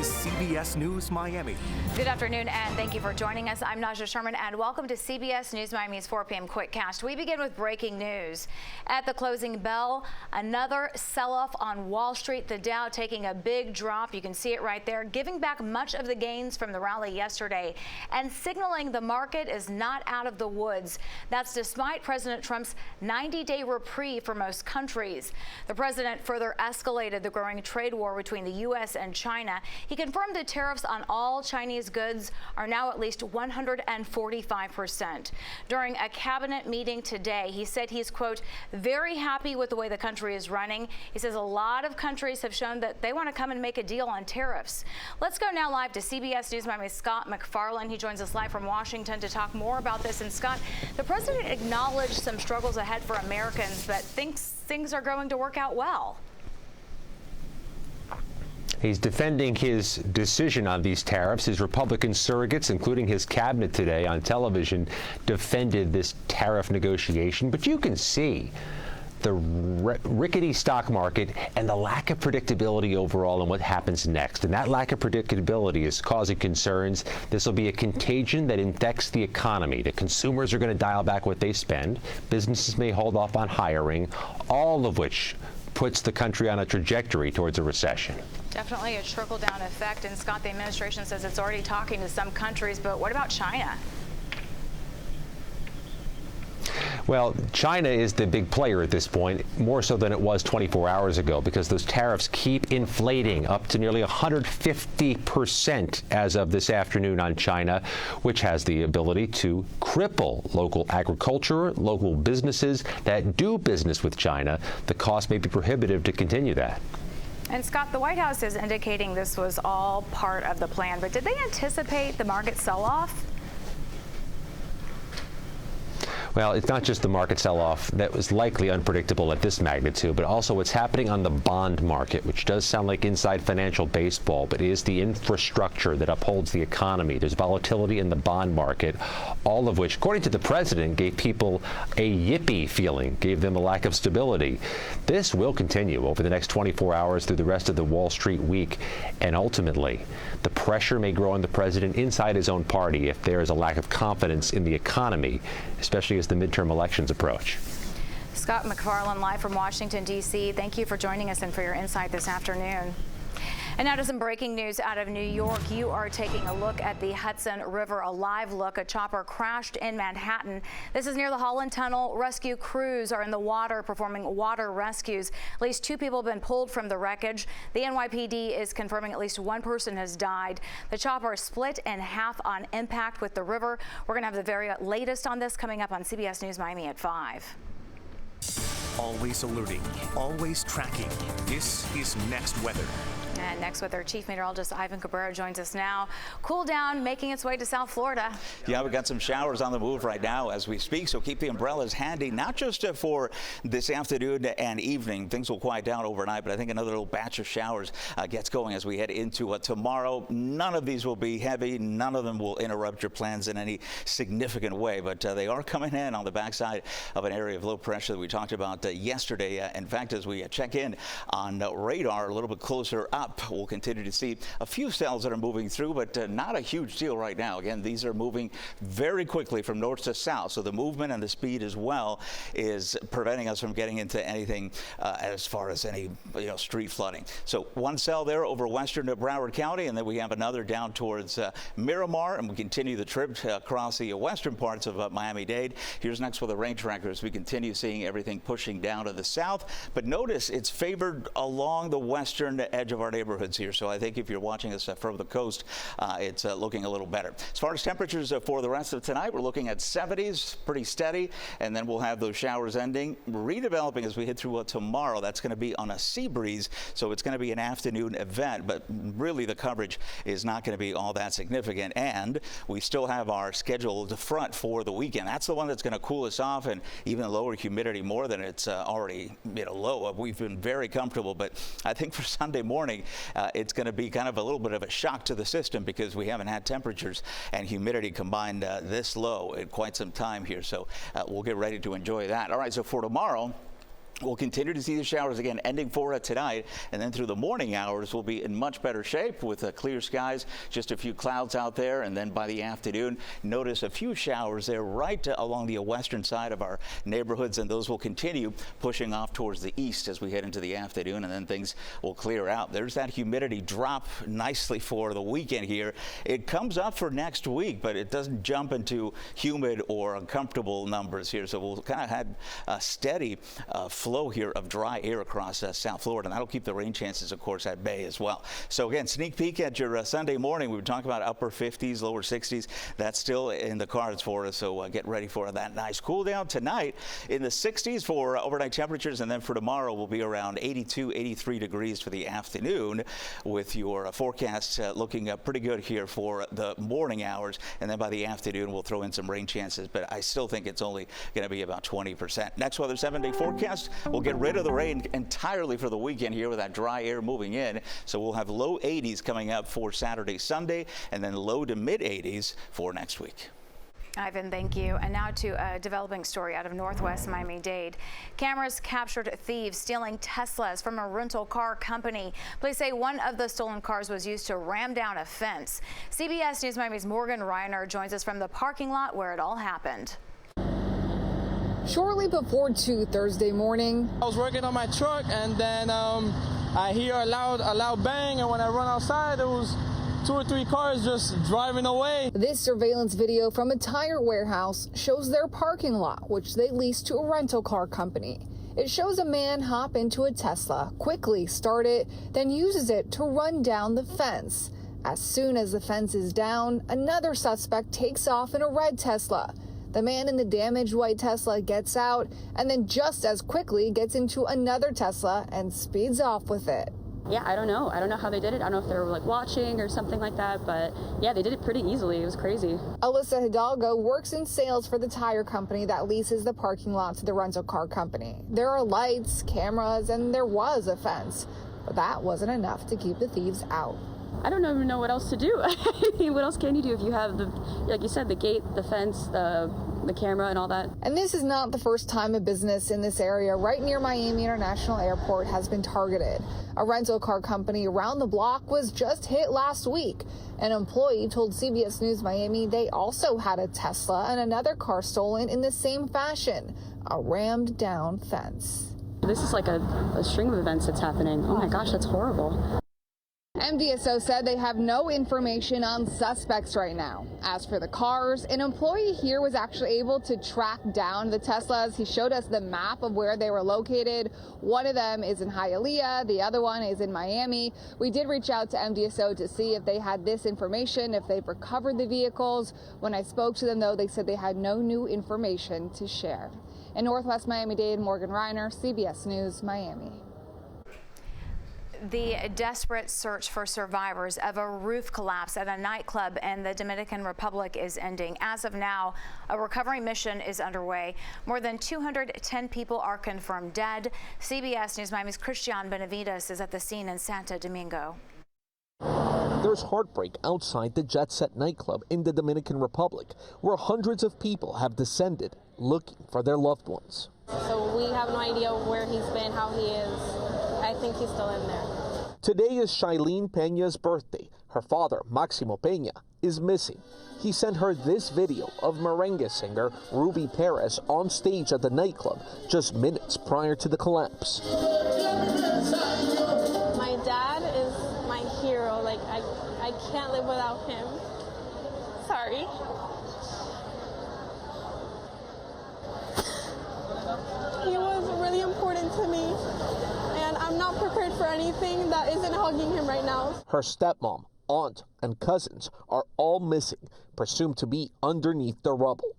is CBS News Miami. Good afternoon, and thank you for joining us. I'm Naja Sherman, and welcome to CBS News Miami's 4 p.m. Quickcast. We begin with breaking news. At the closing bell, another sell-off on Wall Street. The Dow taking a big drop. You can see it right there, giving back much of the gains from the rally yesterday and signaling the market is not out of the woods. That's despite President Trump's 90-day reprieve for most countries. The president further escalated the growing trade war between the U.S. and China. He confirmed the tariffs on all Chinese goods are now at least 145%. During a cabinet meeting today, he said he's, quote, very happy with the way the country is running. He says a lot of countries have shown that they want to come and make a deal on tariffs. Let's go now live to CBS News Miami's Scott McFarland. He joins us live from Washington to talk more about this. And Scott, the president acknowledged some struggles ahead for Americans, but thinks things are going to work out well. He's defending his decision on these tariffs. His Republican surrogates, including his cabinet today on television, defended this tariff negotiation. But you can see the rickety stock market and the lack of predictability overall in what happens next. And that lack of predictability is causing concerns. This will be a contagion that infects the economy. The consumers are going to dial back what they spend. Businesses may hold off on hiring, all of which puts the country on a trajectory towards a recession. Definitely a trickle-down effect. And Scott, the administration says it's already talking to some countries, but what about China? Well, China is the big player at this point, more so than it was 24 hours ago, because those tariffs keep inflating up to nearly 150% as of this afternoon on China, which has the ability to cripple local agriculture, local businesses that do business with China. The cost may be prohibitive to continue that. And Scott, the White House is indicating this was all part of the plan, but did they anticipate the market sell-off? Well, it's not just the market sell-off that was likely unpredictable at this magnitude, but also what's happening on the bond market, which does sound like inside financial baseball, but is the infrastructure that upholds the economy. There's volatility in the bond market, all of which, according to the president, gave people a yippee feeling, gave them a lack of stability. This will continue over the next 24 hours through the rest of the Wall Street week, and ultimately, the pressure may grow on the president inside his own party if there is a lack of confidence in the economy, especially as the midterm elections approach. Scott McFarland, live from Washington, D.C. Thank you for joining us and for your insight this afternoon. And now to some breaking news out of New York. You are taking a look at the Hudson River, a live look. A chopper crashed in Manhattan. This is near the Holland Tunnel. Rescue crews are in the water performing water rescues. At least 2 people have been pulled from the wreckage. The NYPD is confirming at least 1 person has died. The chopper split in half on impact with the river. We're going to have the very latest on this coming up on CBS News Miami at 5. Always alerting, always tracking. This is Next Weather. And next with our Chief Meteorologist Ivan Cabrera joins us now. Cool down making its way to South Florida. Yeah, we've got some showers on the move right now as we speak, so keep the umbrellas handy, not just for this afternoon and evening. Things will quiet down overnight, but I think another little batch of showers gets going as we head into tomorrow. None of these will be heavy. None of them will interrupt your plans in any significant way, but they are coming in on the backside of an area of low pressure that we talked about yesterday. In fact, as we check in on radar a little bit closer up, we'll continue to see a few cells that are moving through, but not a huge deal right now. Again, these are moving very quickly from north to south, so the movement and the speed as well is preventing us from getting into anything as far as any street flooding. So 1 cell there over western Broward County, and then we have another down towards Miramar, and we continue the trip across the western parts of Miami-Dade. Here's next with the rain trackers. We continue seeing everything pushing down to the south, but notice it's favored along the western edge of our neighborhoods here. So I think if you're watching us from the coast, it's looking a little better. As far as temperatures for the rest of tonight, we're looking at 70s, pretty steady, and then we'll have those showers ending, redeveloping as we head through tomorrow. That's going to be on a sea breeze, so it's going to be an afternoon event, but really the coverage is not going to be all that significant. And we still have our scheduled front for the weekend. That's the one that's going to cool us off and even lower humidity more than it's already low. We've been very comfortable, but I think for Sunday morning, it's going to be kind of a little bit of a shock to the system because we haven't had temperatures and humidity combined this low in quite some time here. So we'll get ready to enjoy that. All right, so for tomorrow, We'll continue to see the showers again, ending for tonight, and then through the morning hours, we'll be in much better shape with clear skies, just a few clouds out there, and then by the afternoon, notice a few showers there right along the western side of our neighborhoods, and those will continue pushing off towards the east as we head into the afternoon, and then things will clear out. There's that humidity drop nicely for the weekend here. It comes up for next week, but it doesn't jump into humid or uncomfortable numbers here, so we'll kind of have a steady flow here of dry air across South Florida, and that'll keep the rain chances, of course, at bay as well. So again, sneak peek at your Sunday morning. We were talking about upper 50s, lower 60s. That's still in the cards for us, so get ready for that nice cool down tonight in the 60s for overnight temperatures, and then for tomorrow we'll be around 82, 83 degrees for the afternoon, with your forecast looking pretty good here for the morning hours, and then by the afternoon we'll throw in some rain chances, but I still think it's only going to be about 20%. Next weather 7-day forecast. We'll get rid of the rain entirely for the weekend here with that dry air moving in. So we'll have low 80s coming up for Saturday, Sunday, and then low to mid 80s for next week. Ivan, thank you. And now to a developing story out of northwest Miami-Dade. Cameras captured thieves stealing Teslas from a rental car company. Police say one of the stolen cars was used to ram down a fence. CBS News Miami's Morgan Reiner joins us from the parking lot where it all happened. Shortly before 2 Thursday morning, I was working on my truck, and then I hear a loud bang, and when I run outside, there was 2 or 3 cars just driving away. This surveillance video from a tire warehouse shows their parking lot, which they lease to a rental car company. It shows a man hop into a Tesla, quickly start it, then uses it to run down the fence. As soon as the fence is down, another suspect takes off in a red Tesla. The man in the damaged white Tesla gets out and then just as quickly gets into another Tesla and speeds off with it. Yeah, I don't know. I don't know how they did it. I don't know if they were like watching or something like that, but yeah, they did it pretty easily. It was crazy. Alyssa Hidalgo works in sales for the tire company that leases the parking lot to the rental car company. There are lights, cameras, and there was a fence, but that wasn't enough to keep the thieves out. I don't even know what else to do. I mean, what else can you do if you have the, like you said, the gate, the fence, the camera and all that? And this is not the first time a business in this area right near Miami International Airport has been targeted. A rental car company around the block was just hit last week. An employee told CBS News Miami they also had a Tesla and another car stolen in the same fashion, a rammed down fence. This is like a string of events that's happening. Oh my gosh, that's horrible. MDSO said they have no information on suspects right now. As for the cars, an employee here was actually able to track down the Teslas. He showed us the map of where they were located. One of them is in Hialeah, the other one is in Miami. We did reach out to MDSO to see if they had this information, if they've recovered the vehicles. When I spoke to them, though, they said they had no new information to share. In Northwest Miami-Dade, Morgan Reiner, CBS News, Miami. The desperate search for survivors of a roof collapse at a nightclub in the Dominican Republic is ending. As of now, a recovery mission is underway. More than 210 people are confirmed dead. CBS News Miami's Christian Benavides is at the scene in Santo Domingo. There's heartbreak outside the Jet Set nightclub in the Dominican Republic, where hundreds of people have descended looking for their loved ones. So we have no idea where he's been, how he is. I think he's still in there. Today is Shailene Peña's birthday. Her father, Maximo Peña, is missing. He sent her this video of merengue singer Ruby Perez on stage at the nightclub just minutes prior to the collapse. My dad is my hero. Like, I can't live without him. Sorry. He was really important to me, and I'm not prepared for anything that isn't hugging him right now. Her stepmom, aunt, and cousins are all missing, presumed to be underneath the rubble.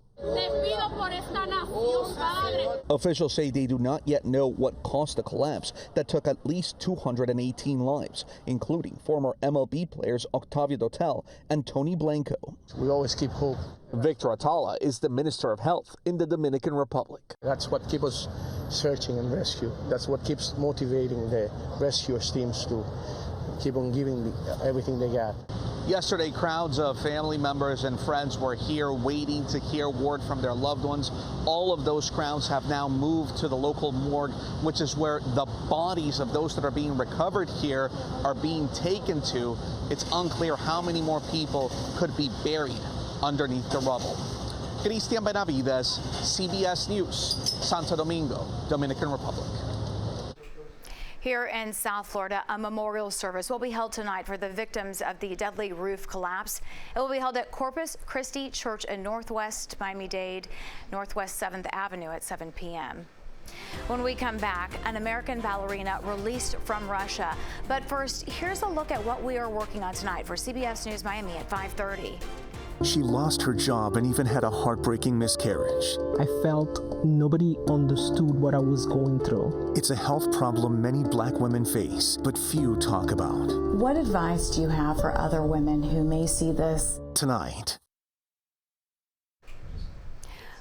Officials say they do not yet know what caused the collapse that took at least 218 lives, including former MLB players Octavio Dotel and Tony Blanco. We always keep hope. Victor Atala is the Minister of Health in the Dominican Republic. That's what keeps us searching and rescue. That's what keeps motivating the rescue teams to keep on giving everything they got. Yesterday, crowds of family members and friends were here waiting to hear word from their loved ones. All of those crowds have now moved to the local morgue, which is where the bodies of those that are being recovered here are being taken to. It's unclear how many more people could be buried underneath the rubble. Cristian Benavides, CBS News, Santo Domingo, Dominican Republic. Here in South Florida, a memorial service will be held tonight for the victims of the deadly roof collapse. It will be held at Corpus Christi Church in Northwest Miami-Dade, Northwest 7th Avenue at 7 p.m. When we come back, an American ballerina released from Russia. But first, here's a look at what we are working on tonight for CBS News Miami at 5:30. She lost her job and even had a heartbreaking miscarriage. I felt nobody understood what I was going through. It's a health problem many black women face, but few talk about. What advice do you have for other women who may see this? Tonight.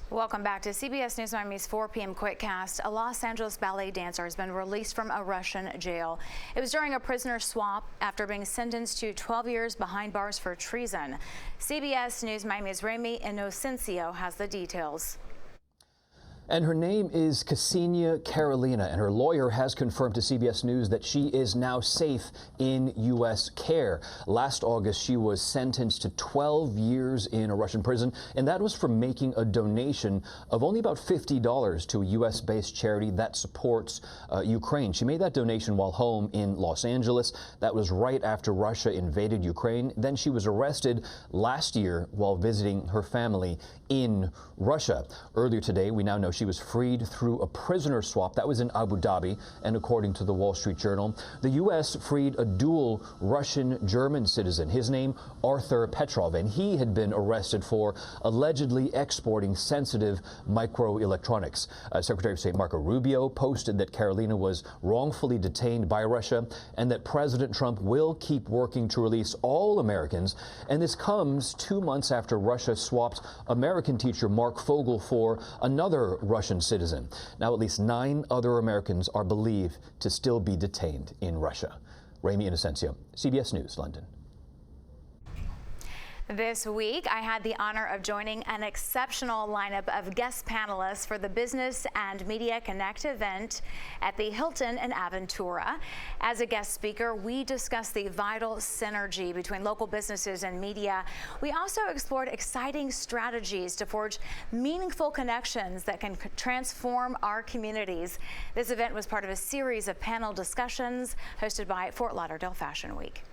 Welcome back to CBS News Miami's 4 p.m. Quickcast. A Los Angeles ballet dancer has been released from a Russian jail. It was during a prisoner swap after being sentenced to 12 years behind bars for treason. CBS News Miami's Remy Inocencio has the details. And her name is Ksenia Karolina, and her lawyer has confirmed to CBS News that she is now safe in U.S. care. Last August, she was sentenced to 12 years in a Russian prison, and that was for making a donation of only about $50 to a U.S.-based charity that supports Ukraine. She made that donation while home in Los Angeles. That was right after Russia invaded Ukraine. Then she was arrested last year while visiting her family in Russia. Earlier today, we now know she was freed through a prisoner swap. That was in Abu Dhabi, and according to the Wall Street Journal, the U.S. freed a dual Russian-German citizen. His name, Arthur Petrov, and he had been arrested for allegedly exporting sensitive microelectronics. Secretary of State Marco Rubio posted that Karolina was wrongfully detained by Russia and that President Trump will keep working to release all Americans. And this comes 2 months after Russia swapped American teacher Mark Fogel for another Russian citizen. Now at least 9 other Americans are believed to still be detained in Russia. Remy Inocencio, CBS News, London. This week, I had the honor of joining an exceptional lineup of guest panelists for the Business and Media Connect event at the Hilton in Aventura. As a guest speaker, we discussed the vital synergy between local businesses and media. We also explored exciting strategies to forge meaningful connections that can transform our communities. This event was part of a series of panel discussions hosted by Fort Lauderdale Fashion Week.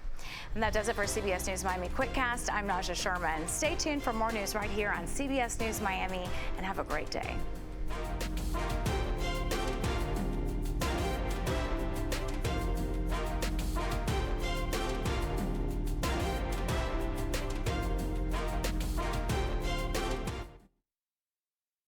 And that does it for CBS News Miami Quickcast. I'm Naja Sherman. Stay tuned for more news right here on CBS News Miami, and have a great day.